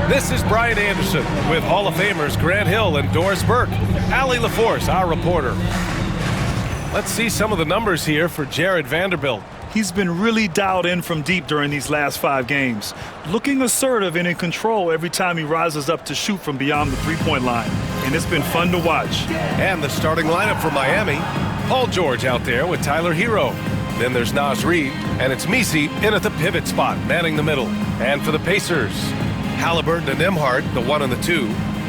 This is Brian Anderson with Hall of Famers Grant Hill and Doris Burke. Allie LaForce, our reporter. Let's see some of the numbers here for Jared Vanderbilt. He's been really dialed in from deep during these last 5 games. Looking assertive and in control every time he rises up to shoot from beyond the three-point line. And it's been fun to watch. And the starting lineup for Miami. Paul George out there with Tyler Hero. Then there's Naz Reid, and it's Messi in at the pivot spot, manning the middle. And for the Pacers, Halliburton and Nembhard, the 1 and the 2.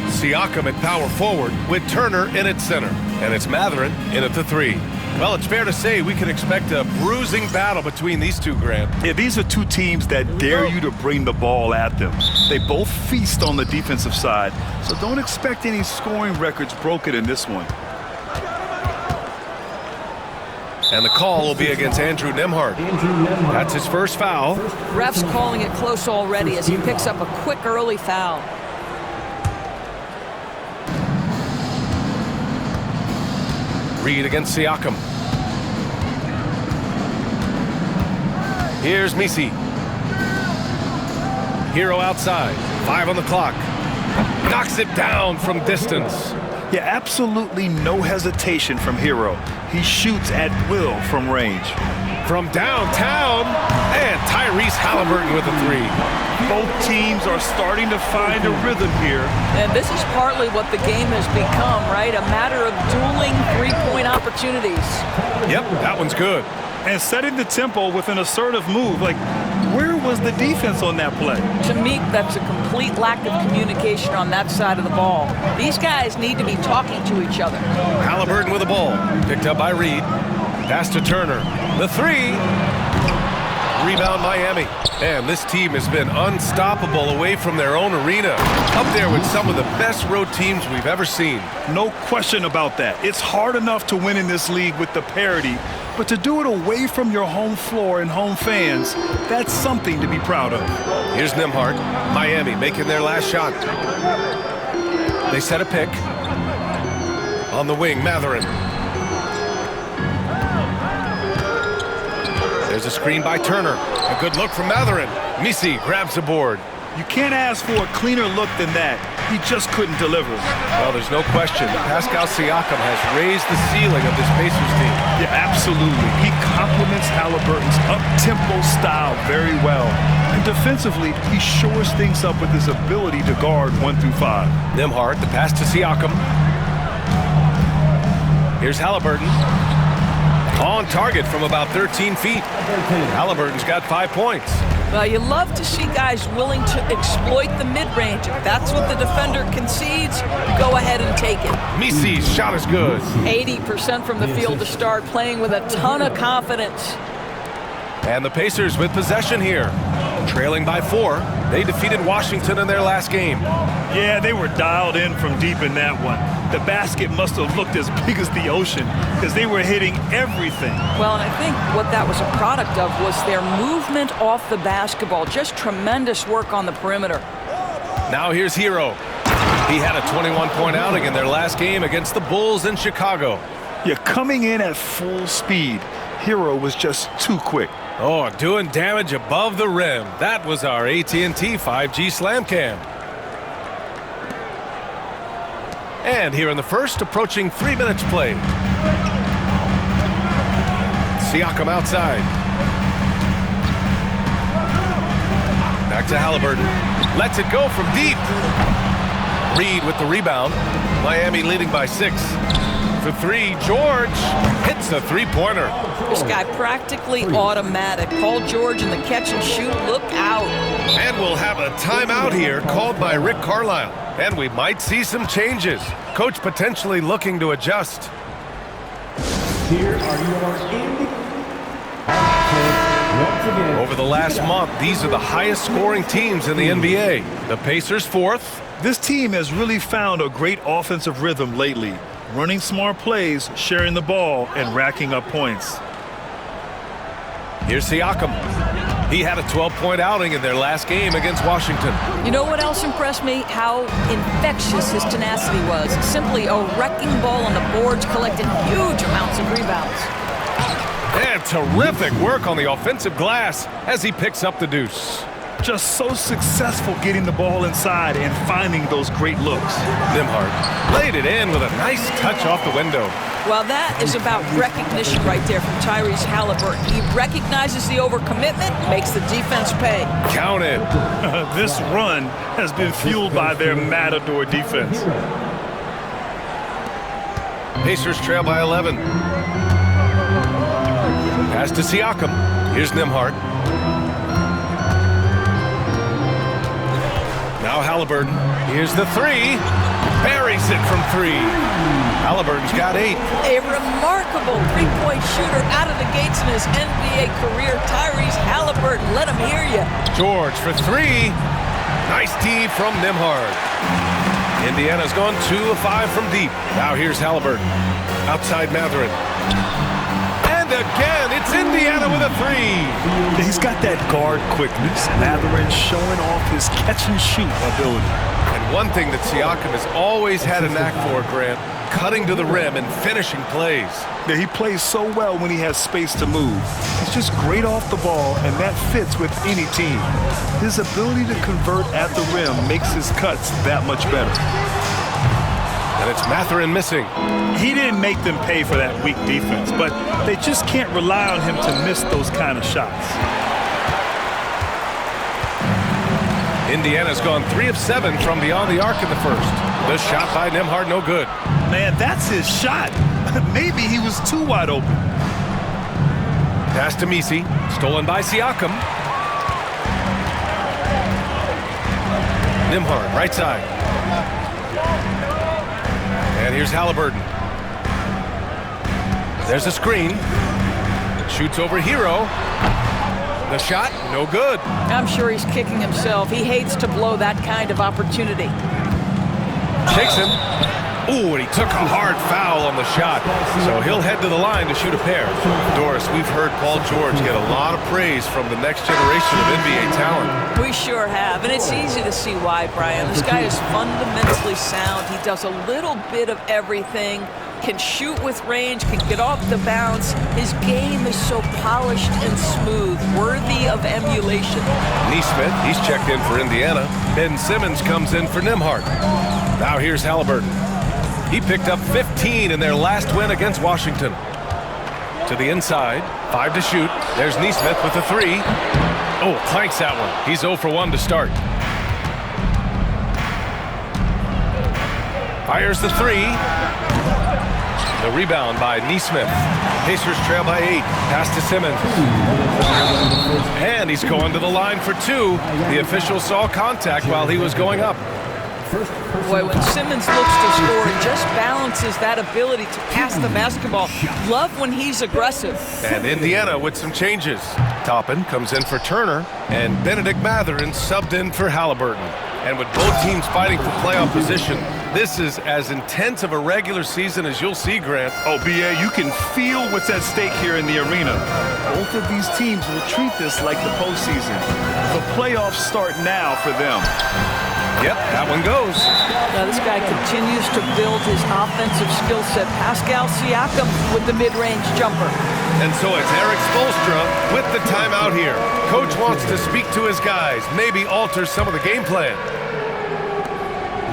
Siakam at power forward with Turner in at center. And it's Mathurin in at the 3. Well, it's fair to say we can expect a bruising battle between these two, Grant. Yeah, these are two teams that dare you to bring the ball at them. They both feast on the defensive side, so don't expect any scoring records broken in this one. And the call will be against Andrew Nembhard. That's his first foul. Ref's calling it close already as he picks up a quick early foul. Reid against Siakam. Here's Messi. Hero outside. 5 on the clock. Knocks it down from distance. Yeah, absolutely no hesitation from Hero. He shoots at will from range. From downtown, and Tyrese Halliburton with a 3. Both teams are starting to find a rhythm here. And this is partly what the game has become, right? A matter of dueling three-point opportunities. Yep, that one's good. And setting the tempo with an assertive move. Like, where was the defense on that play? To me, that's a complete lack of communication on that side of the ball. These guys need to be talking to each other. Halliburton with the ball. Picked up by Reid. Pass to Turner. The 3. Rebound Miami. And this team has been unstoppable away from their own arena. Up there with some of the best road teams we've ever seen. No question about that. It's hard enough to win in this league with the parity, but to do it away from your home floor and home fans, that's something to be proud of. Here's Nembhard. Miami making their last shot. They set a pick. On the wing, Mathurin. There's a screen by Turner. A good look from Mathurin. Messi grabs the board. You can't ask for a cleaner look than that. He just couldn't deliver. Well, there's no question. Pascal Siakam has raised the ceiling of this Pacers team. Yeah, absolutely. He complements Halliburton's up-tempo style very well. And defensively, he shores things up with his ability to guard 1 through 5. Nembhard, the pass to Siakam. Here's Halliburton. On target from about 13 feet. Halliburton's got 5 points. Well, you love to see guys willing to exploit the mid-range. If that's what the defender concedes, go ahead and take it. Messi's shot is good. 80% from the field to start, playing with a ton of confidence. And the Pacers with possession here. Trailing by 4. They defeated Washington in their last game. Yeah, they were dialed in from deep in that one. The basket must have looked as big as the ocean because they were hitting everything. Well, and I think what that was a product of was their movement off the basketball. Just tremendous work on the perimeter. Now here's Hero. He had a 21-point outing in their last game against the Bulls in Chicago. You're coming in at full speed. Hero was just too quick. Oh, doing damage above the rim. That was our AT&T 5G Slam Cam. And here in the first, approaching 3 minutes played. Siakam outside. Back to Halliburton. Lets it go from deep. Reid with the rebound. Miami leading by 6. For 3, George hits a three-pointer. This guy practically automatic. Paul George in the catch and shoot. Look out. And we'll have a timeout here called by Rick Carlisle. And we might see some changes. Coach potentially looking to adjust. Here are your Over the last month, these are the highest scoring teams in the NBA. The Pacers 4th. This team has really found a great offensive rhythm lately. Running smart plays, sharing the ball, and racking up points. Here's Siakam. He had a 12-point outing in their last game against Washington. You know what else impressed me? How infectious his tenacity was. Simply a wrecking ball on the boards, collecting huge amounts of rebounds. And terrific work on the offensive glass as he picks up the deuce. Just so successful getting the ball inside and finding those great looks. Nembhard laid it in with a nice touch off the window. Well, that is about recognition right there from Tyrese Halliburton. He recognizes the overcommitment, makes the defense pay. Count it. This run has been fueled by their matador defense. Pacers trail by 11. Pass to Siakam. Here's Nembhard. Now Halliburton. Here's the three. Buries it from three. Halliburton's got 8. A remarkable three-point shooter out of the gates in his NBA career. Tyrese Halliburton, let him hear you. George for 3. Nice D from Nembhard. Indiana's gone 2 of 5 from deep. Now here's Halliburton. Outside Mathurin. And again, it's Indiana with a 3. He's got that guard quickness. Mathurin showing off his catch-and-shoot ability. And one thing that Siakam has always had a knack for, Grant, cutting to the rim and finishing plays. Yeah, he plays so well when he has space to move. He's just great off the ball, and that fits with any team. His ability to convert at the rim makes his cuts that much better. And it's Mathurin missing. He didn't make them pay for that weak defense, but they just can't rely on him to miss those kind of shots. Indiana's gone 3 of 7 from beyond the arc in the first. The shot by Nembhard, no good. Man, that's his shot. Maybe he was too wide open. Pass to Misi, stolen by Siakam. Nembhard, right side. And here's Halliburton. There's a screen. Shoots over Hero. The shot, no good. I'm sure he's kicking himself. He hates to blow that kind of opportunity. Shakes him. Ooh, and he took a hard foul on the shot. So he'll head to the line to shoot a pair. Doris, we've heard Paul George get a lot of praise from the next generation of NBA talent. We sure have, and it's easy to see why, Brian. This guy is fundamentally sound. He does a little bit of everything, can shoot with range, can get off the bounce. His game is so polished and smooth, worthy of emulation. Nesmith, he's checked in for Indiana. Ben Simmons comes in for Nembhard. Now here's Halliburton. He picked up 15 in their last win against Washington. To the inside, 5 to shoot. There's Nesmith with a 3. Oh, clanks that one. He's 0 for 1 to start. Fires the 3. The rebound by Nesmith. Pacers trail by 8. Pass to Simmons. And he's going to the line for 2. The official saw contact while he was going up. Boy, when Simmons looks to score, it just balances that ability to pass the basketball. Love when he's aggressive. And Indiana with some changes. Toppin comes in for Turner, and Benedict Mathurin subbed in for Halliburton. And with both teams fighting for playoff position, this is as intense of a regular season as you'll see, Grant. Oh, B.A., you can feel what's at stake here in the arena. Both of these teams will treat this like the postseason. The playoffs start now for them. Yep, that one goes. Now this guy continues to build his offensive skill set. Pascal Siakam with the mid-range jumper. And so it's Eric Spoelstra with the timeout here. Coach wants to speak to his guys, maybe alter some of the game plan.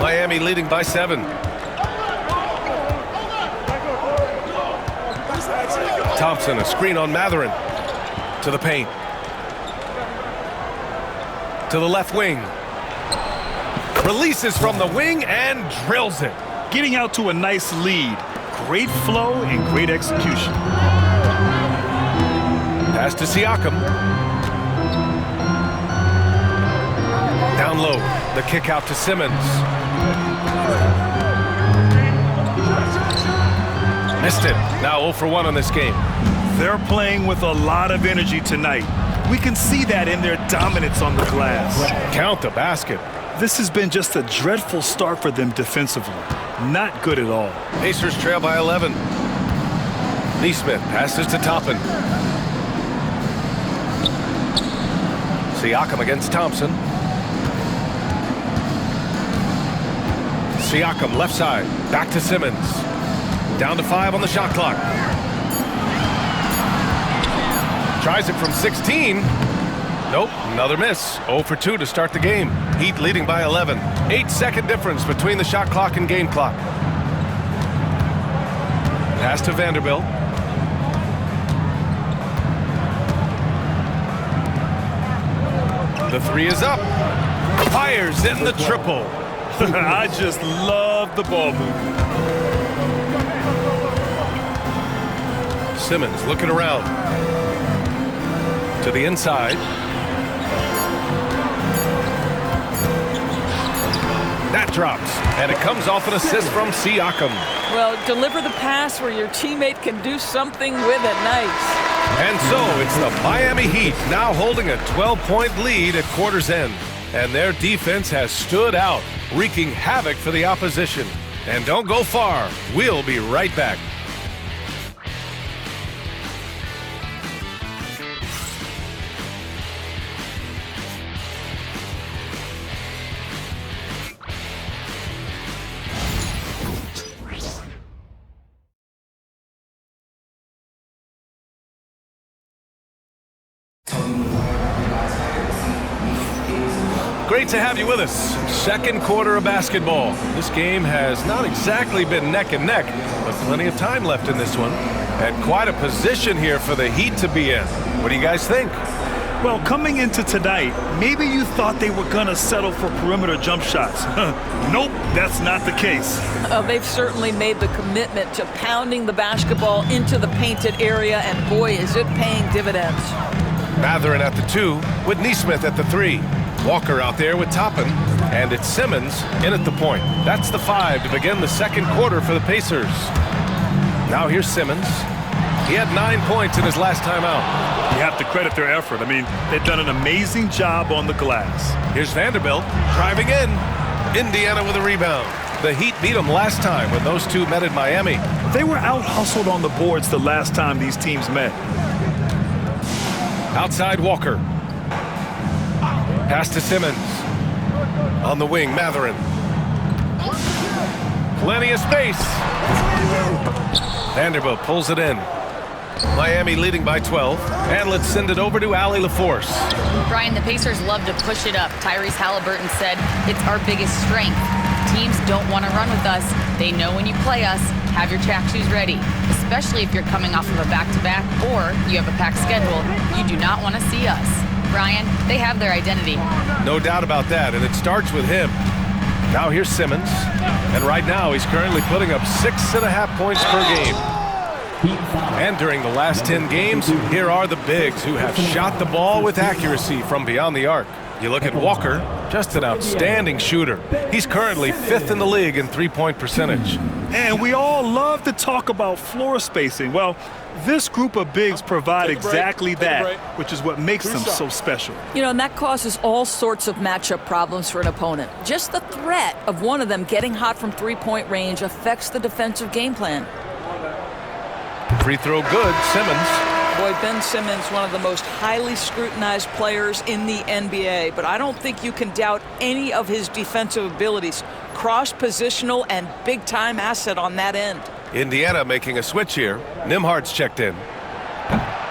Miami leading by 7. Thompson, a screen on Mathurin. To the paint. To the left wing. Releases from the wing and drills it. Getting out to a nice lead. Great flow and great execution. Pass to Siakam. Down low. The kick out to Simmons. Missed it. Now 0 for 1 on this game. They're playing with a lot of energy tonight. We can see that in their dominance on the glass. Count the basket. This has been just a dreadful start for them defensively. Not good at all. Pacers trail by 11. Nesmith passes to Toppin. Siakam against Thompson. Siakam left side. Back to Simmons. Down to 5 on the shot clock. Tries it from 16. Nope, another miss. 0 for 2 to start the game. Heat leading by 11. 8-second difference between the shot clock and game clock. Pass to Vanderbilt. The three is up. Fires in the triple. I just love the ball movement. Simmons looking around. To the inside. That drops, and it comes off an assist from Siakam. Well, deliver the pass where your teammate can do something with it. Nice. And so it's the Miami Heat now holding a 12-point lead at quarter's end. And their defense has stood out, wreaking havoc for the opposition. And don't go far. We'll be right back. Great to have you with us. Second quarter of basketball. This game has not exactly been neck and neck, but plenty of time left in this one. And quite a position here for the Heat to be in. What do you guys think? Well, coming into tonight, maybe you thought they were going to settle for perimeter jump shots. Nope, that's not the case. They've certainly made the commitment to pounding the basketball into the painted area, and boy, is it paying dividends. Mathurin at the 2, with Nesmith at the 3. Walker out there with Toppin, and it's Simmons in at the point. That's the 5 to begin the second quarter for the Pacers. Now here's Simmons. He had 9 points in his last time out. You have to credit their effort. I mean, they've done an amazing job on the glass. Here's Vanderbilt driving in. Indiana with a rebound. The Heat beat them last time when those two met in Miami. They were out-hustled on the boards the last time these teams met. Outside Walker. Pass to Simmons. On the wing, Mathurin. Plenty of space. Vanderbilt pulls it in. Miami leading by 12. And let's send it over to Allie LaForce. Brian, the Pacers love to push it up. Tyrese Halliburton said it's our biggest strength. Teams don't want to run with us. They know when you play us, have your track shoes ready. Especially if you're coming off of a back-to-back or you have a packed schedule. You do not want to see us. Brian, they have their identity. No doubt about that, and it starts with him. Now here's Simmons, and right now he's currently putting up 6.5 points per game. And during the last 10 games, here are the bigs who have shot the ball with accuracy from beyond the arc. You look at Walker, just an outstanding shooter. He's currently 5th in the league in three-point percentage. And we all love to talk about floor spacing. Well, this group of bigs provide exactly that, which is what makes them so special. You know, and that causes all sorts of matchup problems for an opponent. Just the threat of one of them getting hot from three-point range affects the defensive game plan. Free throw good, Simmons. Boy, Ben Simmons, one of the most highly scrutinized players in the NBA, but I don't think you can doubt any of his defensive abilities. Cross-positional and big-time asset on that end. Indiana making a switch here. Nimhard's checked in.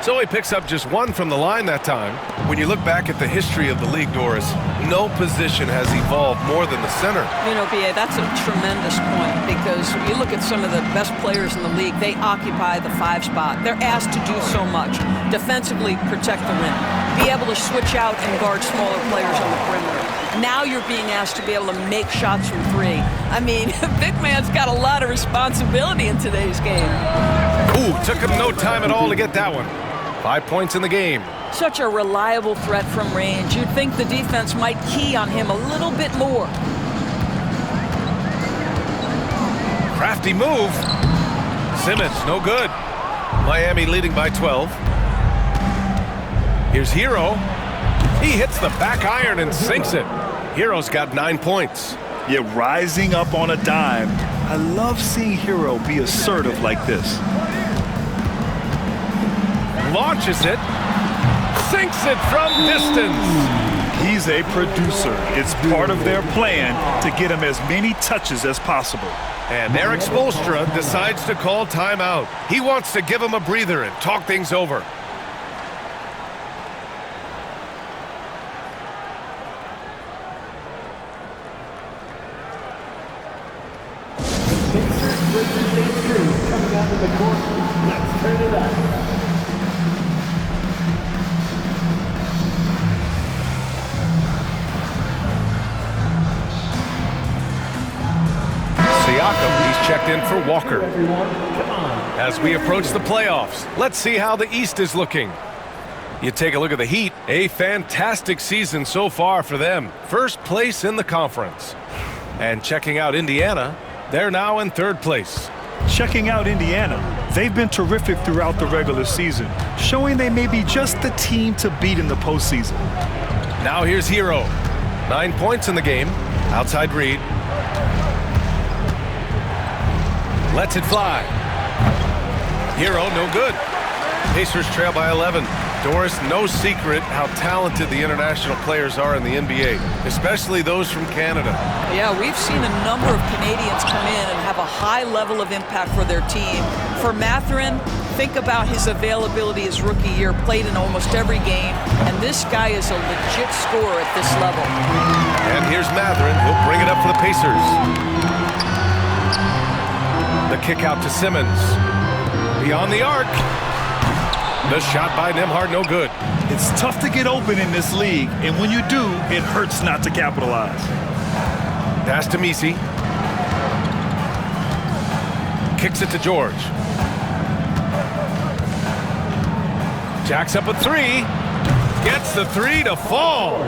So he picks up just 1 from the line that time. When you look back at the history of the league, Doris, no position has evolved more than the center. You know, B.A., that's a tremendous point, because when you look at some of the best players in the league, they occupy the 5 spot. They're asked to do so much. Defensively, protect the rim. Be able to switch out and guard smaller players on the perimeter. Now you're being asked to be able to make shots from 3. I mean, big man's got a lot of responsibility in today's game. Ooh, took him no time at all to get that one. 5 points in the game. Such a reliable threat from range. You'd think the defense might key on him a little bit more. Crafty move. Simmons, no good. Miami leading by 12. Here's Hero. He hits the back iron and sinks it. Hero's got 9 points. Yeah, rising up on a dime. I love seeing Hero be assertive like this. Launches it. Sinks it from distance. He's a producer. It's part of their plan to get him as many touches as possible. And Eric Spoelstra decides to call timeout. He wants to give him a breather and talk things over. coming out of the court. Let's turn it up. Siakam, he's checked in for Walker. As we approach the playoffs, let's see how the East is looking. You take a look at the Heat, a fantastic season so far for them. First place in the conference. And checking out Indiana, they're now in third place. Checking out Indiana, they've been terrific throughout the regular season, showing they may be just the team to beat in the postseason. Now here's Hero. 9 points in the game. Outside Reed. Lets it fly. Hero, no good. Pacers trail by 11. Doris, no secret how talented the international players are in the NBA, especially those from Canada. Yeah, we've seen a number of Canadians come in and have a high level of impact for their team. For Mathurin, think about his availability his rookie year, played in almost every game, and this guy is a legit scorer at this level. And here's Mathurin. He'll bring it up for the Pacers. The kick out to Simmons. Beyond the arc. The shot by Nembhard, no good. It's tough to get open in this league, and when you do, it hurts not to capitalize. Pass to Misi. Kicks it to George. Jacks up a three. Gets the three to fall.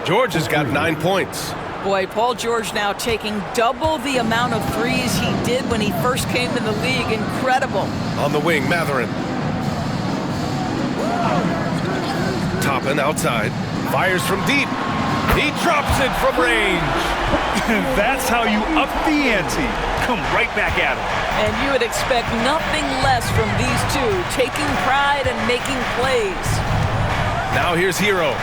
George has got 9 points. Boy, Paul George now taking double the amount of threes he did when he first came in the league. Incredible. On the wing, Mathurin. Toppin outside. Fires from deep. He drops it from range. That's how you up the ante. Come right back at him. And you would expect nothing less from these two, taking pride and making plays. Now here's Hero.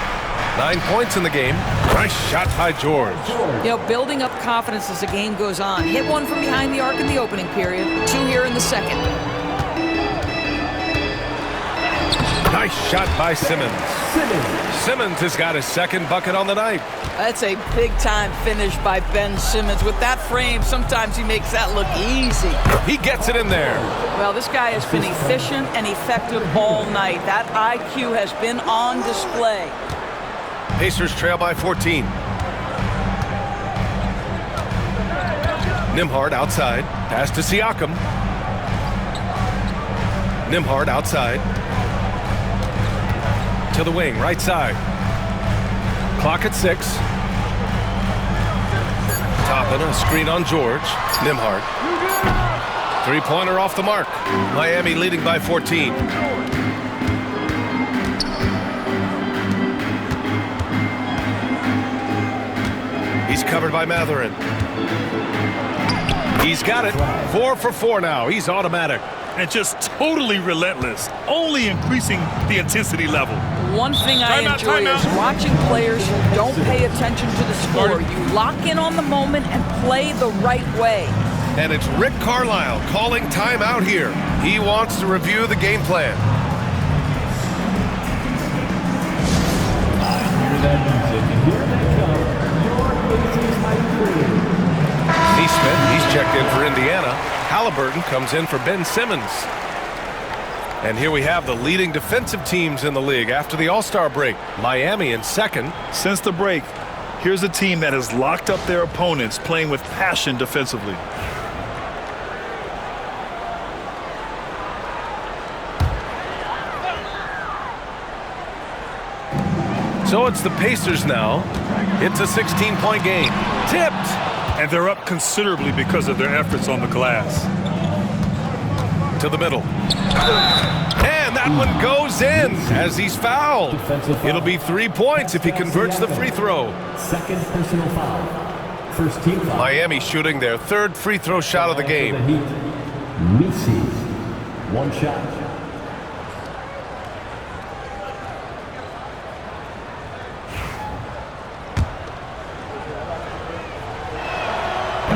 9 points in the game. Nice shot by George. You know, building up confidence as the game goes on. Hit one from behind the arc in the opening period, 2 here in the second. Nice shot by Simmons. Simmons has got his second bucket on the night. That's a big-time finish by Ben Simmons. With that frame, sometimes he makes that look easy. He gets it in there. Well, this guy has been efficient and effective all night. That IQ has been on display. Pacers trail by 14. Nembhard outside. Pass to Siakam. Nembhard outside. To the wing, right side. Clock at 6. Toppin, a screen on George. Nembhard. Three-pointer off the mark. Miami leading by 14. He's covered by Mathurin. He's got it. 4 for 4 now. He's automatic. And just totally relentless, only increasing the intensity level. One thing I enjoy is watching players who don't pay attention to the score. You lock in on the moment and play the right way. And it's Rick Carlisle calling timeout here. He wants to review the game plan. Neesmith, he's checked in for Indiana. Halliburton comes in for Ben Simmons. And here we have the leading defensive teams in the league after the All-Star break. Miami in second. Since the break, here's a team that has locked up their opponents, playing with passion defensively. So it's the Pacers now. It's a 16-point game. Tipped. And they're up considerably because of their efforts on the glass. To the middle. And that one goes in as he's fouled. It'll be 3 points if he converts the free throw. Second personal foul. First team foul. Miami shooting their third free throw shot of the game. Misi. One shot.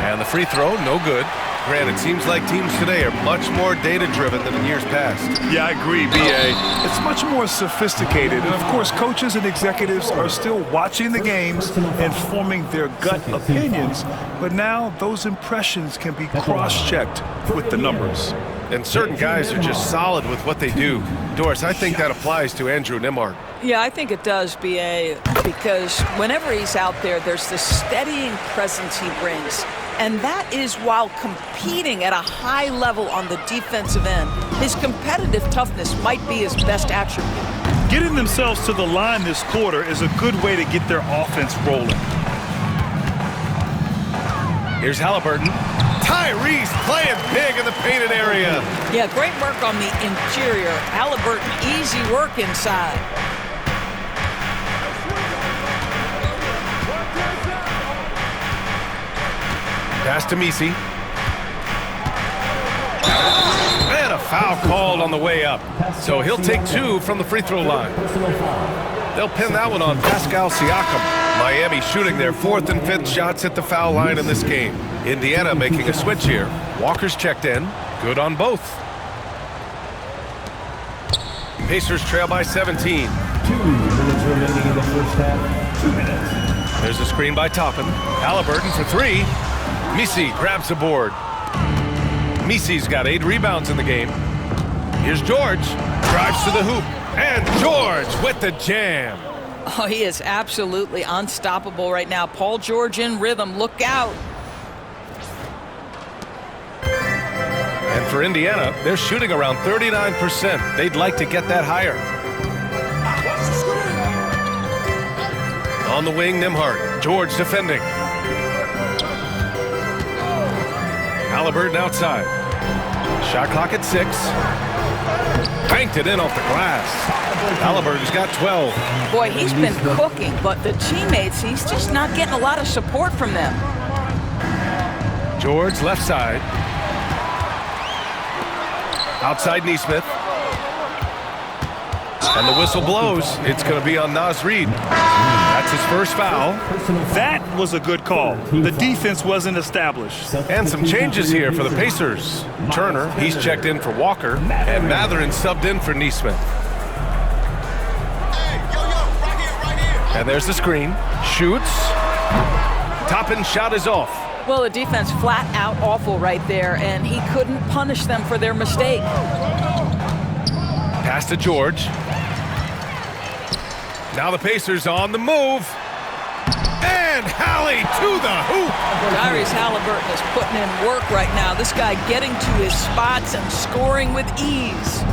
And the free throw, no good. Grant, it seems like teams today are much more data-driven than in years past. Yeah, I agree, B.A. It's much more sophisticated. And, of course, coaches and executives are still watching the games and forming their gut opinions. But now those impressions can be cross-checked with the numbers. And certain guys are just solid with what they do. Doris, I think that applies to Andrew Nembhard. Yeah, I think it does, B.A., because whenever he's out there, there's this steadying presence he brings. And that is while competing at a high level on the defensive end. His competitive toughness might be his best attribute. Getting themselves to the line this quarter is a good way to get their offense rolling. Here's Halliburton. Tyrese playing big in the painted area. Yeah, great work on the interior. Halliburton, easy work inside. Pass to Misi. And a foul called on the way up. So he'll take 2 from the free throw line. They'll pin that one on Pascal Siakam. Miami shooting their 4th and 5th shots at the foul line in this game. Indiana making a switch here. Walker's checked in. Good on both. Pacers trail by 17. 2 minutes remaining in the first half. 2 minutes. There's a screen by Toppin. Halliburton for 3. Misi grabs the board. Misi's got 8 rebounds in the game. Here's George. Drives to the hoop. And George with the jam. Oh, he is absolutely unstoppable right now. Paul George in rhythm. Look out. And for Indiana, they're shooting around 39%. They'd like to get that higher. On the wing, Nembhard. George defending. Halliburton outside. Shot clock at 6. Banked it in off the glass. Halliburton's got 12. Boy, he's been cooking, but the teammates, he's just not getting a lot of support from them. George left side. Outside Nesmith. And the whistle blows. It's going to be on Naz Reid. That's his first foul. That was a good call. The defense wasn't established. And some changes here for the Pacers. Turner, he's checked in for Walker. And Mathurin subbed in for Nesmith. And there's the screen. Shoots. Toppin's shot is off. Well, the defense flat out awful right there, and he couldn't punish them for their mistake. Pass to George. Now the Pacers on the move. And Hallie to the hoop. Tyrese Halliburton is putting in work right now. This guy getting to his spots and scoring with ease.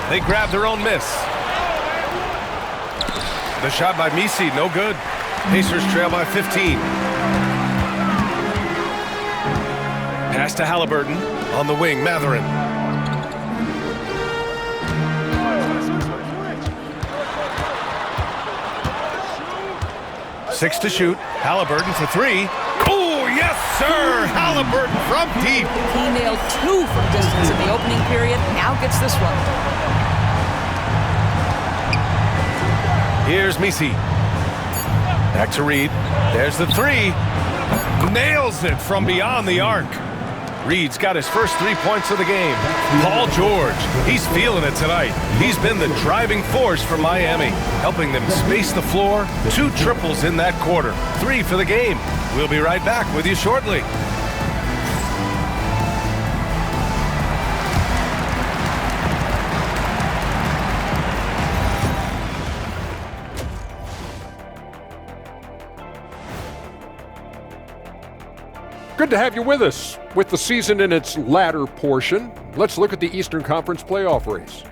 They grab their own miss. The shot by Misi, no good. Pacers trail by 15. Pass to Halliburton. On the wing, Mathurin. Six to shoot. Halliburton for 3. Oh, yes, sir! Halliburton from deep. He nailed 2 from distance in the opening period. Now gets this one. Here's Misi. Back to Reid. There's the 3. Nails it from beyond the arc. Reid's got his first 3 points of the game. Paul George, he's feeling it tonight. He's been the driving force for Miami, helping them space the floor. 2 triples in that quarter. 3 for the game. We'll be right back with you shortly. Good to have you with us. With the season in its latter portion, let's look at the Eastern Conference playoff race.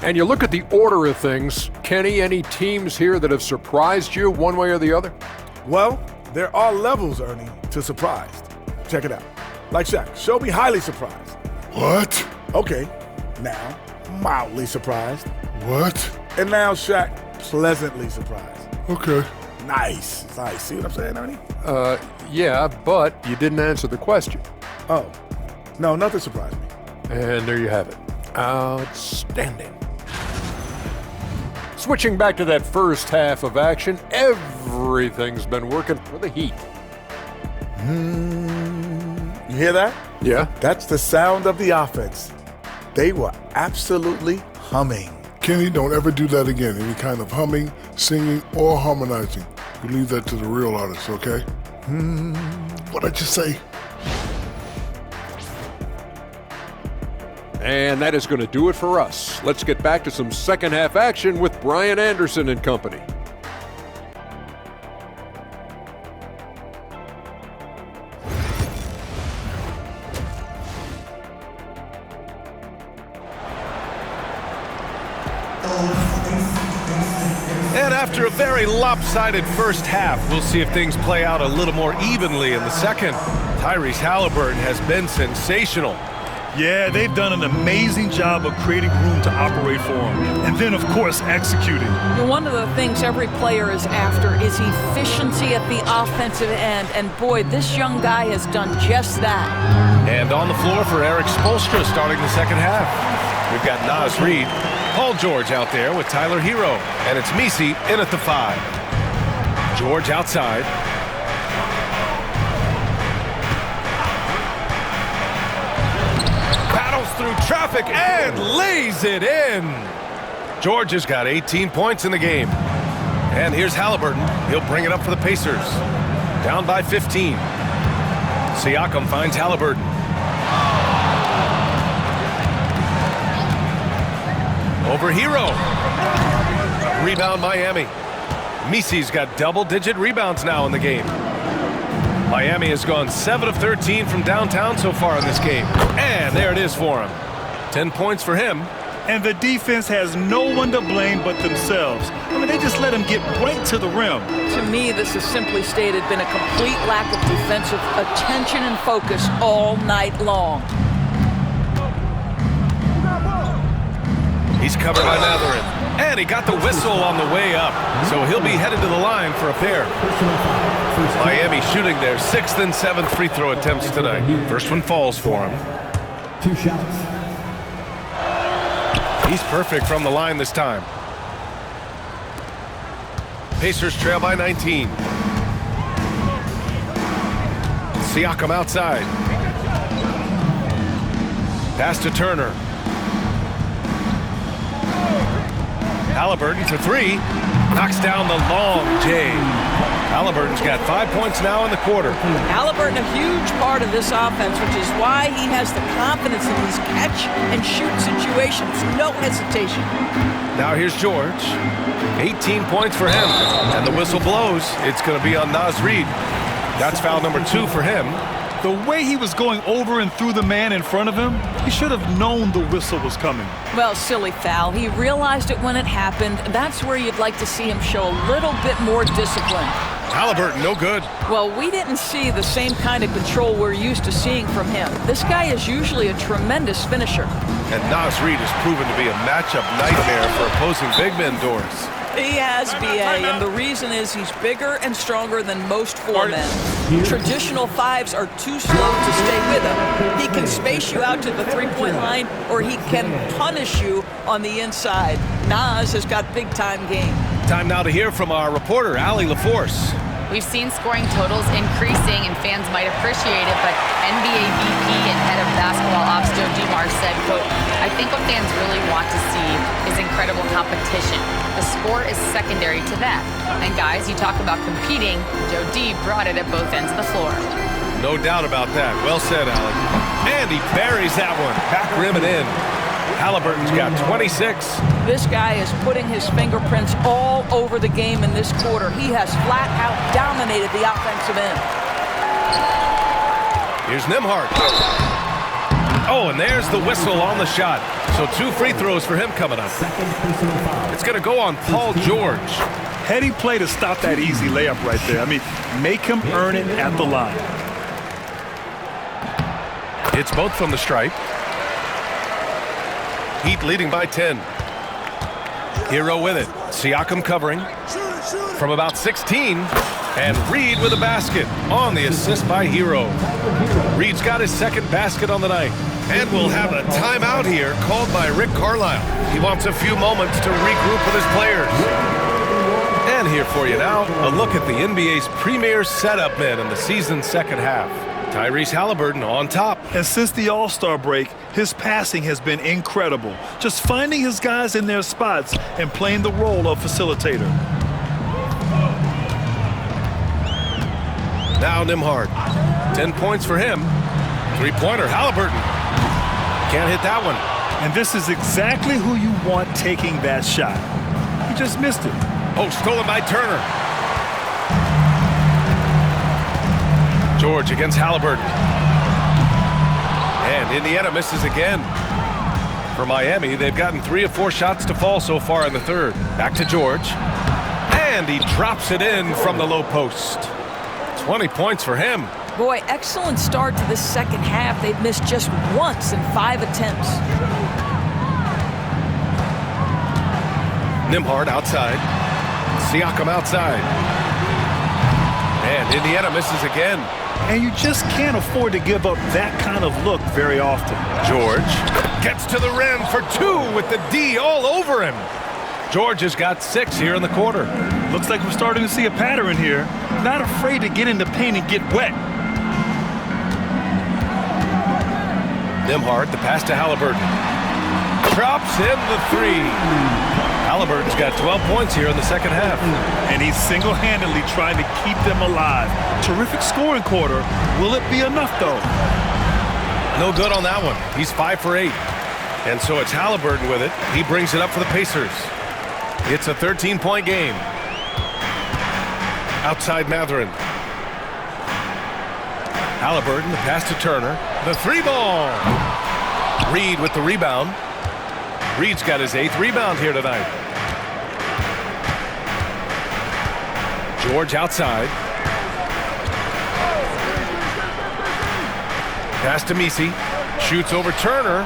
And you look at the order of things, Kenny, any teams here that have surprised you one way or the other? Well, there are levels, Ernie, to surprised. Check it out. Like Shaq, show me highly surprised. What? Okay, now mildly surprised. What? And now Shaq, pleasantly surprised. Okay. Nice. Nice. See what I'm saying, Ernie? Yeah, but you didn't answer the question. Oh, no, nothing surprised me. And there you have it. Outstanding. Switching back to that first half of action, every Everything's been working for the Heat. You hear that? Yeah. That's the sound of the offense. They were absolutely humming. Kenny, don't ever do that again. Any kind of humming, singing, or harmonizing. You leave that to the real artists, okay? What did you say? And that is going to do it for us. Let's get back to some second half action with Brian Anderson and company. And after a very lopsided first half, we'll see if things play out a little more evenly in the second. Tyrese Halliburton has been sensational. Yeah, they've done an amazing job of creating room to operate for him. And then, of course, executing. One of the things every player is after is efficiency at the offensive end. And boy, this young guy has done just that. And on the floor for Eric Spoelstra starting the second half. We've got Naz Reid, Paul George out there with Tyler Hero. And it's Misi in at the 5. George outside. Through traffic and lays it in. George has got 18 points in the game. And here's Halliburton. He'll bring it up for the Pacers. Down by 15. Siakam finds Halliburton. Over Hero. Rebound Miami. Misi's got double-digit rebounds now in the game. Miami has gone 7 of 13 from downtown so far in this game. And there it is for him. 10 points for him. And the defense has no one to blame but themselves. I mean, they just let him get right to the rim. To me, this has simply stated been a complete lack of defensive attention and focus all night long. He's covered by Matherin. And he got the whistle on the way up. So he'll be headed to the line for a pair. Miami shooting their 6th and 7th free throw attempts tonight. First one falls for him. 2 shots. He's perfect from the line this time. Pacers trail by 19. Siakam outside. Pass to Turner. Halliburton for 3. Knocks down the long J. Halliburton's got 5 points now in the quarter. Halliburton a huge part of this offense, which is why he has the confidence in these catch-and-shoot situations. No hesitation. Now here's George. 18 points for him. And the whistle blows. It's going to be on Naz Reid. That's foul number 2 for him. The way he was going over and through the man in front of him, he should have known the whistle was coming. Well, silly foul. He realized it when it happened. That's where you'd like to see him show a little bit more discipline. Halliburton, no good. Well, we didn't see the same kind of control we're used to seeing from him. This guy is usually a tremendous finisher. And Naz Reid has proven to be a matchup nightmare for opposing big men, Doris. He has, B.A., and the reason is he's bigger and stronger than most 4 men. Traditional 5s are too slow to stay with him. He can space you out to the 3-point line, or he can punish you on the inside. Naz has got big-time game. Time now to hear from our reporter, Allie LaForce. We've seen scoring totals increasing, and fans might appreciate it, but NBA VP and head of basketball ops Joe DeMars said, quote, "I think what fans really want to see is incredible competition. The score is secondary to that. And guys, you talk about competing, Joe D brought it at both ends of the floor." No doubt about that. Well said, Allie. And he buries that one. Back rim and in. Halliburton's got 26. This guy is putting his fingerprints all over the game in this quarter. He has flat out dominated the offensive end. Here's Nembhard. Oh, and there's the whistle on the shot. So 2 free throws for him coming up. It's going to go on Paul George. Heady play to stop that easy layup right there. I mean, make him earn it at the line. It's both from the stripe. Heat leading by 10. Hero with it. Siakam covering from about 16. And Reid with a basket on the assist by Hero. Reid's got his 2nd basket on the night. And we'll have a timeout here called by Rick Carlisle. He wants a few moments to regroup with his players. And here for you now. A look at the NBA's premier setup men in the season's second half. Tyrese Halliburton on top. And since the All-Star break, his passing has been incredible. Just finding his guys in their spots and playing the role of facilitator. Now Nembhard. 10 points for him. Three-pointer, Halliburton. Can't hit that one. And this is exactly who you want taking that shot. He just missed it. Oh, stolen by Turner. George against Halliburton. And Indiana misses again. For Miami, they've gotten 3 of 4 shots to fall so far in the third. Back to George. And he drops it in from the low post. 20 points for him. Boy, excellent start to the second half. They've missed just once in 5 attempts. Nembhard outside. Siakam outside. And Indiana misses again. And you just can't afford to give up that kind of look very often. George gets to the rim for 2 with the D all over him. George has got 6 here in the quarter. Looks like we're starting to see a pattern here. Not afraid to get in the paint and get wet. Nembhard, the pass to Halliburton. Drops in the 3. Halliburton's got 12 points here in the second half. And he's single-handedly trying to keep them alive. Terrific scoring quarter. Will it be enough, though? No good on that one. He's 5 for 8. And so it's Halliburton with it. He brings it up for the Pacers. It's a 13-point game. Outside Mathurin. Halliburton, the pass to Turner. The 3-ball. Reed with the rebound. Reed's got his 8th rebound here tonight. George outside. Pass to Messi. Shoots over Turner.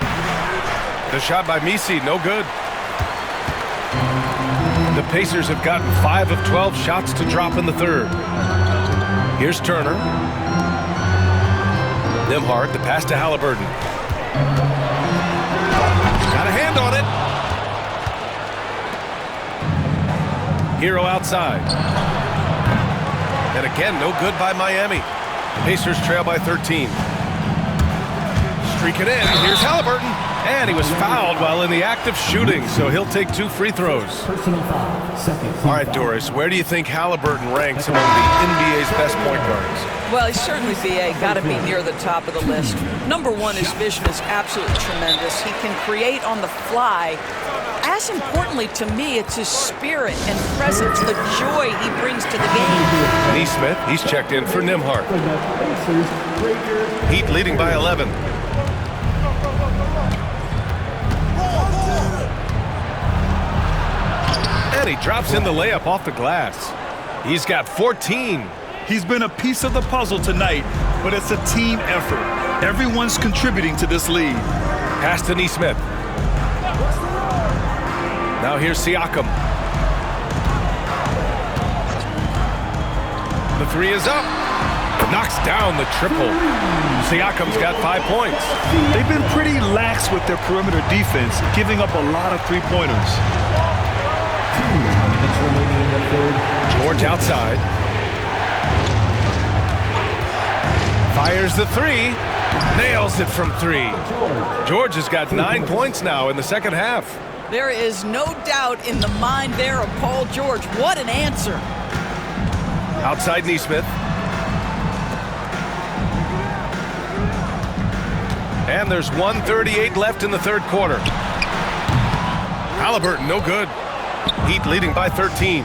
The shot by Messi, no good. The Pacers have gotten 5 of 12 shots to drop in the third. Here's Turner. Nembhard, the pass to Halliburton. Got a hand on it. Hero outside. And again, no good by Miami. Pacers trail by 13. Streak it in. Here's Halliburton. And he was fouled while in the act of shooting, so he'll take 2 free throws. All right, Doris, where do you think Halliburton ranks among the NBA's best point guards? Well, he's certainly, BA, got to be near the top of the list. Number one, his vision is absolutely tremendous. He can create on the fly. As importantly to me, it's his spirit and presence, the joy he brings to the game. Nesmith, he's checked in for Nembhard. Heat leading by 11. And he drops in the layup off the glass. He's got 14. He's been a piece of the puzzle tonight, but it's a team effort. Everyone's contributing to this lead. Pass to Nesmith. Now here's Siakam. The 3 is up. Knocks down the triple. Siakam's got 5 points. They've been pretty lax with their perimeter defense, giving up a lot of three-pointers. George outside. Fires the 3. Nails it from 3. George has got 9 points now in the second half. There is no doubt in the mind there of Paul George. What an answer. Outside Nesmith. And there's 1:38 left in the third quarter. Halliburton, no good. Heat leading by 13.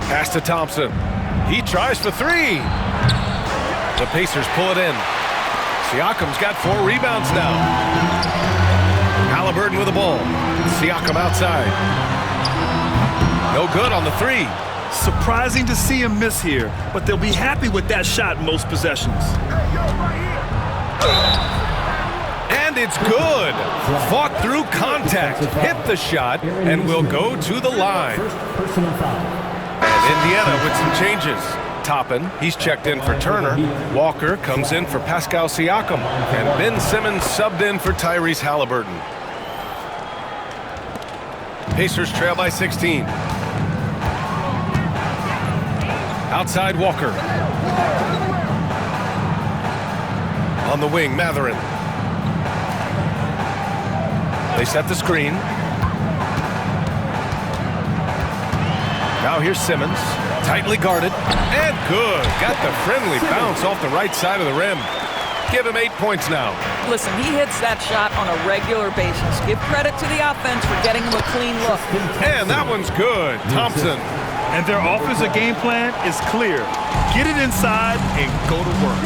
Pass to Thompson. He tries for 3. The Pacers pull it in. Siakam's got 4 rebounds now. Halliburton with the ball. Siakam outside. No good on the 3. Surprising to see him miss here, but they'll be happy with that shot most possessions. And it's good. Fought through contact, hit the shot, and will go to the line. And Indiana with some changes. Toppin, he's checked in for Turner. Walker comes in for Pascal Siakam. And Ben Simmons subbed in for Tyrese Halliburton. Pacers trail by 16. Outside Walker. On the wing, Matherin. They set the screen. Now here's Simmons. Tightly guarded. And good. Got the friendly bounce off the right side of the rim. Give him 8 points now. Listen, he hits that shot on a regular basis. Give credit to the offense for getting him a clean look. And that one's good. Thompson. And their offensive game plan is clear. Get it inside and go to work.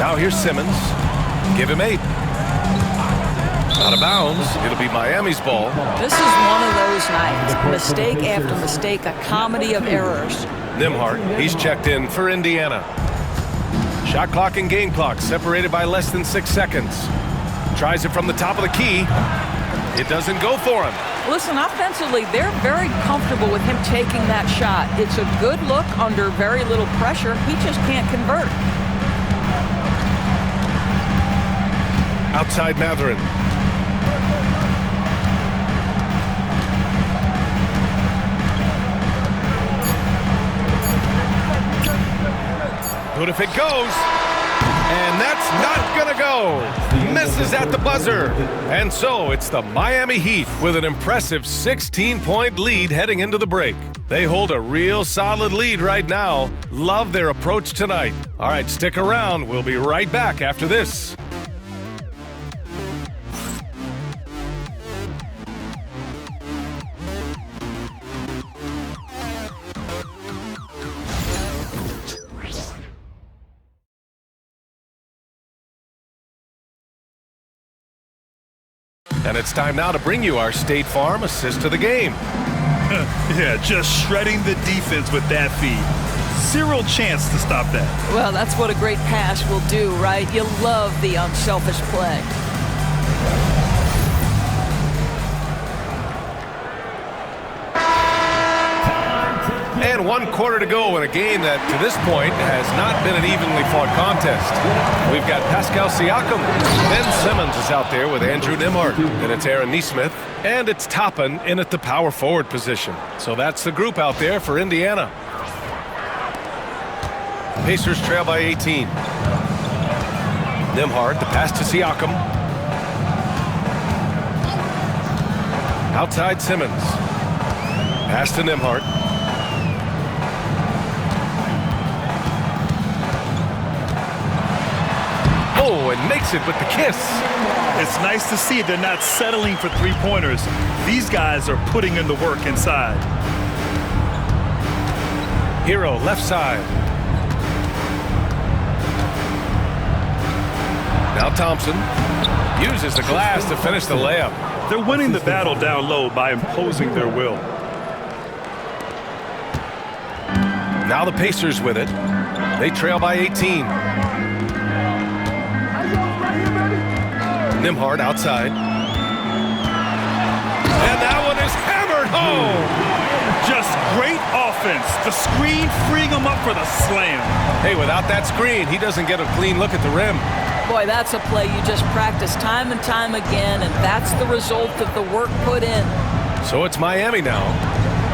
Now here's Simmons. Give him 8. Out of bounds. It'll be Miami's ball. This is one of those nights. Mistake after mistake, a comedy of errors. Nembhard, he's checked in for Indiana. Shot clock and game clock separated by less than 6 seconds. Tries it from the top of the key. It doesn't go for him. Listen, offensively, they're very comfortable with him taking that shot. It's a good look under very little pressure. He just can't convert. Outside Matherin. Good if it goes. And that's not gonna go. Misses at the buzzer. And so it's the Miami Heat with an impressive 16-point lead heading into the break. They hold a real solid lead right now. Love their approach tonight. All right, stick around. We'll be right back after this. And it's time now to bring you our State Farm assist to the game. Yeah, just shredding the defense with that feed. Zero chance to stop that. Well, that's what a great pass will do, right? You love the unselfish play. And 1 quarter to go in a game that, to this point, has not been an evenly fought contest. We've got Pascal Siakam. Ben Simmons is out there with Andrew Nembhard. And it's Aaron Nesmith. And it's Toppin in at the power forward position. So that's the group out there for Indiana. Pacers trail by 18. Nembhard, the pass to Siakam. Outside Simmons. Pass to Nembhard. Oh, and makes it with the kiss. It's nice to see they're not settling for three-pointers. These guys are putting in the work inside. Hero, left side. Now Thompson uses the glass to finish the layup. They're winning the battle down low by imposing their will. Now the Pacers with it. They trail by 18. Nembhard outside. And that one is hammered home. Just great offense. The screen freeing him up for the slam. Hey, without that screen, he doesn't get a clean look at the rim. Boy, that's a play you just practice time and time again, and that's the result of the work put in. So it's Miami now.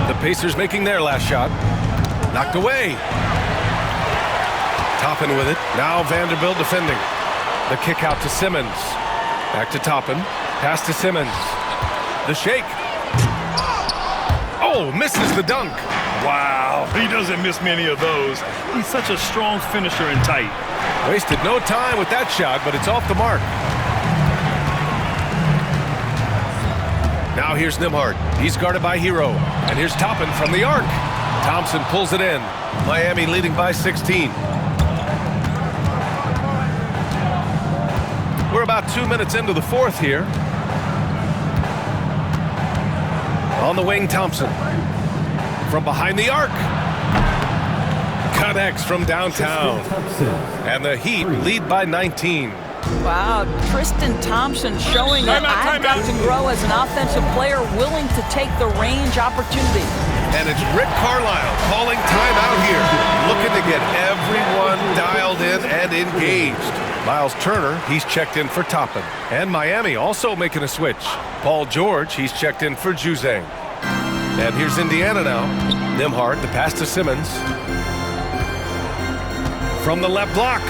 The Pacers making their last shot. Knocked away. Toppin with it. Now Vanderbilt defending. The kick out to Simmons. Back to Toppin. Pass to Simmons. The shake. Oh, misses the dunk. Wow, he doesn't miss many of those. He's such a strong finisher and tight. Wasted no time with that shot, but it's off the mark. Now here's Nembhard. He's guarded by Hero. And here's Toppin from the arc. Thompson pulls it in. Miami leading by 16. We're about 2 minutes into the fourth here. On the wing, Thompson. From behind the arc. Connects from downtown. And the Heat lead by 19. Wow, Tristan Thompson showing that I've got to grow as an offensive player, willing to take the range opportunity. And it's Rick Carlisle calling timeout here. Looking to get everyone dialed in and engaged. Miles Turner, he's checked in for Toppin. And Miami also making a switch. Paul George, he's checked in for Juzang. And here's Indiana now. Nembhard, the pass to Simmons. From the left block.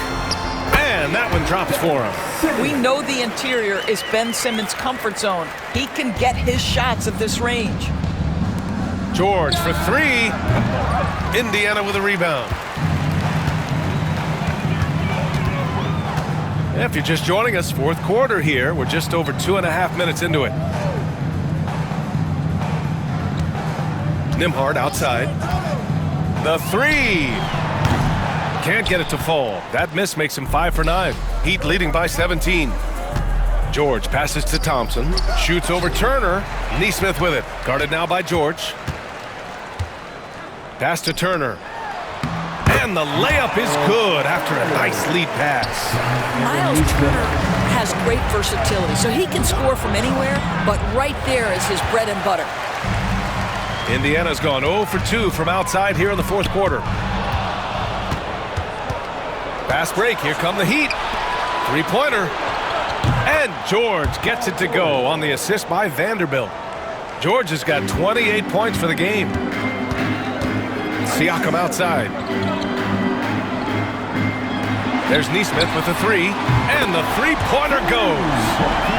And that one drops for him. We know the interior is Ben Simmons' comfort zone. He can get his shots at this range. George for three. Indiana with a rebound. If you're just joining us, fourth quarter here. We're just over 2.5 minutes into it. Nembhard outside. The three. Can't get it to fall. That miss makes him 5 for 9. Heat leading by 17. George passes to Thompson. Shoots over Turner. Nesmith with it. Guarded now by George. Pass to Turner. And the layup is good after a nice lead pass. Miles Turner has great versatility, so he can score from anywhere, but right there is his bread and butter. Indiana's gone 0 for 2 from outside here in the fourth quarter. Fast break. Here come the Heat. Three-pointer. And George gets it to go on the assist by Vanderbilt. George has got 28 points for the game. Siakam outside. There's Nesmith with the three, and the three-pointer goes.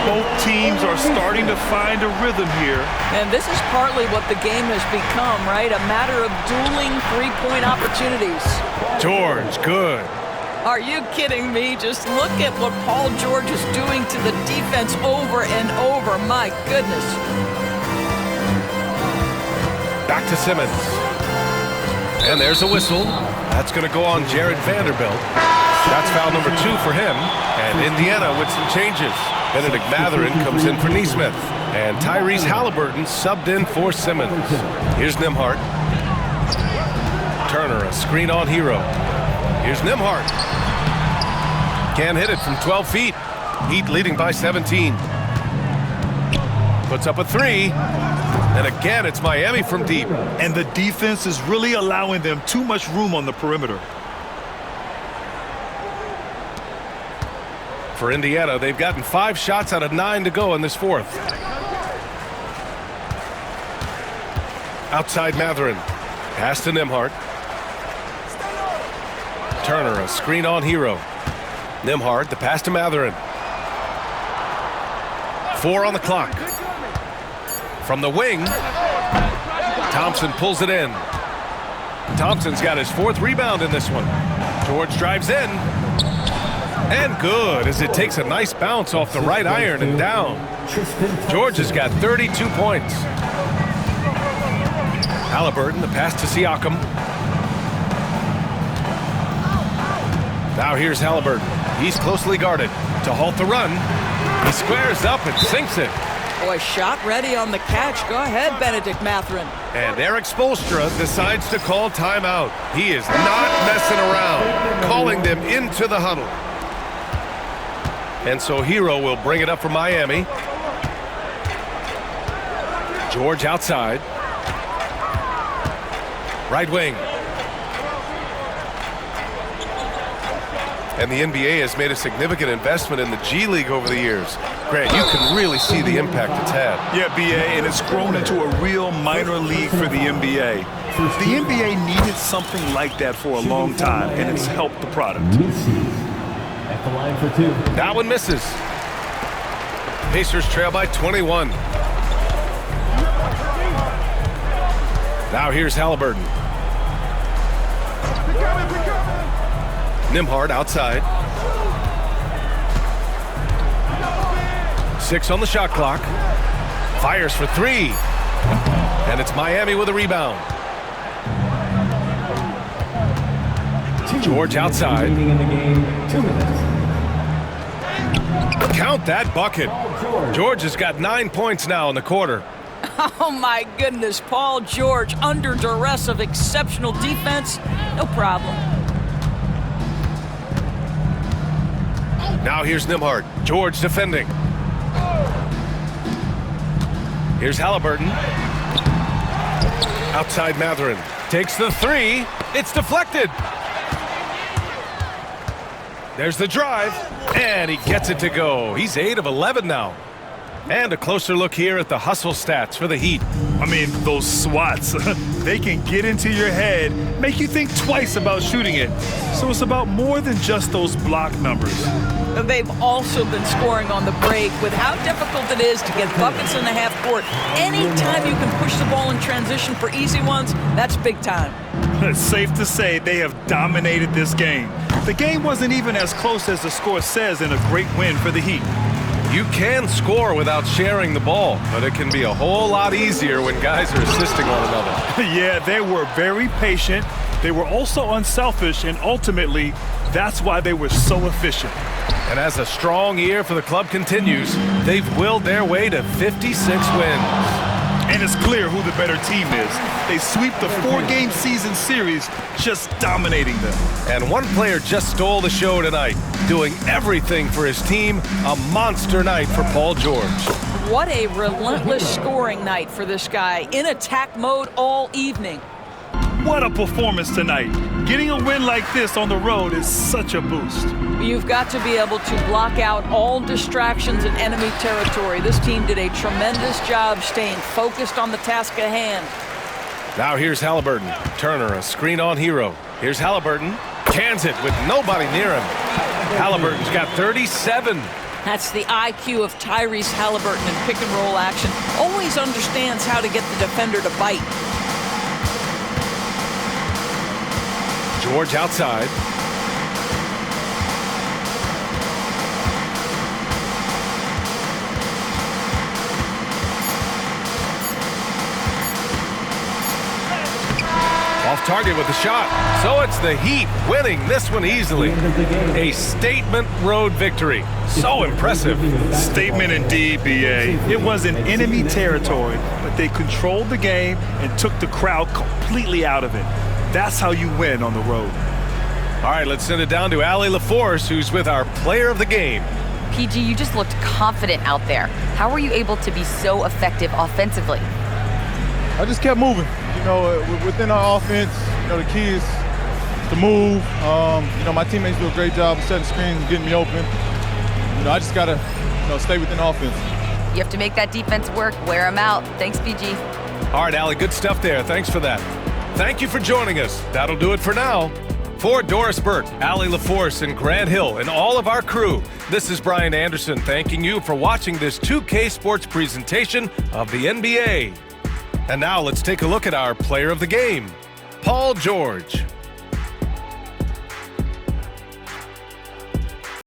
Both teams are starting to find a rhythm here. And this is partly what the game has become, right? A matter of dueling three-point opportunities. George, good. Are you kidding me? Just look at what Paul George is doing to the defense over and over. My goodness. Back to Simmons. And there's a whistle. That's going to go on Jared Vanderbilt. That's foul number 2 for him. And Indiana with some changes. Benedict Mathurin comes in for Nesmith. And Tyrese Halliburton subbed in for Simmons. Here's Nembhard. Turner, a screen on Hero. Here's Nembhard. Can't hit it from 12 feet. Heat leading by 17. Puts up a three. And again, it's Miami from deep. And the defense is really allowing them too much room on the perimeter. For Indiana, they've gotten 5 shots out of 9 to go in this fourth. Outside Mathurin. Pass to Nembhard. Turner, a screen on Hero. Nembhard, the pass to Mathurin. 4 on the clock. From the wing, Thompson pulls it in. Thompson's got his 4th rebound in this one. George drives in. And good, as it takes a nice bounce off the right iron and down. George has got 32 points. Halliburton, the pass to Siakam. Now here's Halliburton. He's closely guarded to halt the run. He squares up and sinks it. Boy, shot ready on the catch. Go ahead, Benedict Mathurin. And Eric Spoelstra decides to call timeout. He is not messing around, calling them into the huddle. And so Hero will bring it up for Miami. George outside. Right wing. And the NBA has made a significant investment in the G League over the years. Grant, you can really see the impact it's had. Yeah, BA, and it's grown into a real minor league for the NBA. The NBA needed something like that for a long time, and it's helped the product. At the line for 2. That one misses. Pacers trail by 21. Now here's Halliburton. Nembhard outside. 6 on the shot clock. Fires for 3. And it's Miami with a rebound. George outside. In the game, 2 minutes. Count that bucket. George has got 9 points now in the quarter. Oh, my goodness. Paul George under duress of exceptional defense. No problem. Now here's Nembhard. George defending. Here's Halliburton. Outside Mathurin. Takes the 3. It's deflected. There's the drive. And he gets it to go. He's 8 of 11 now. And a closer look here at the hustle stats for the Heat. I mean, those swats, they can get into your head, make you think twice about shooting it. So it's about more than just those block numbers. They've also been scoring on the break with how difficult it is to get buckets in the half court. Anytime you can push the ball in transition for easy ones, that's big time. It's safe to say they have dominated this game. The game wasn't even as close as the score says in a great win for the Heat. You can score without sharing the ball, but it can be a whole lot easier when guys are assisting one another. Yeah, they were very patient. They were also unselfish, and ultimately, that's why they were so efficient. And as a strong year for the club continues, they've willed their way to 56 wins. And it's clear who the better team is. They sweep the 4-game season series, just dominating them. And one player just stole the show tonight, doing everything for his team. A monster night for Paul George. What a relentless scoring night for this guy, in attack mode all evening. What a performance tonight. Getting a win like this on the road is such a boost. You've got to be able to block out all distractions in enemy territory. This team did a tremendous job staying focused on the task at hand. Now here's Halliburton. Turner, a screen on Hero. Here's Halliburton. Cans it with nobody near him. Halliburton's got 37. That's the IQ of Tyrese Halliburton in pick-and-roll action. Always understands how to get the defender to bite. George outside. Off target with the shot. So it's the Heat winning this one easily. A statement road victory. So impressive. Statement indeed, BA. It was in enemy territory, but they controlled the game and took the crowd completely out of it. That's how you win on the road. All right, let's send it down to Allie LaForce, who's with our player of the game. PG, you just looked confident out there. How were you able to be so effective offensively? I just kept moving. You know, within our offense, you know, the key is to move. You know, my teammates do a great job of setting screens and getting me open. You know, I just got to, you know, stay within offense. You have to make that defense work. Wear them out. Thanks, PG. All right, Allie, good stuff there. Thanks for that. Thank you for joining us. That'll do it for now. For Doris Burt, Allie LaForce, and Grant Hill, and all of our crew, this is Brian Anderson thanking you for watching this 2K Sports presentation of the NBA. And now let's take a look at our player of the game, Paul George.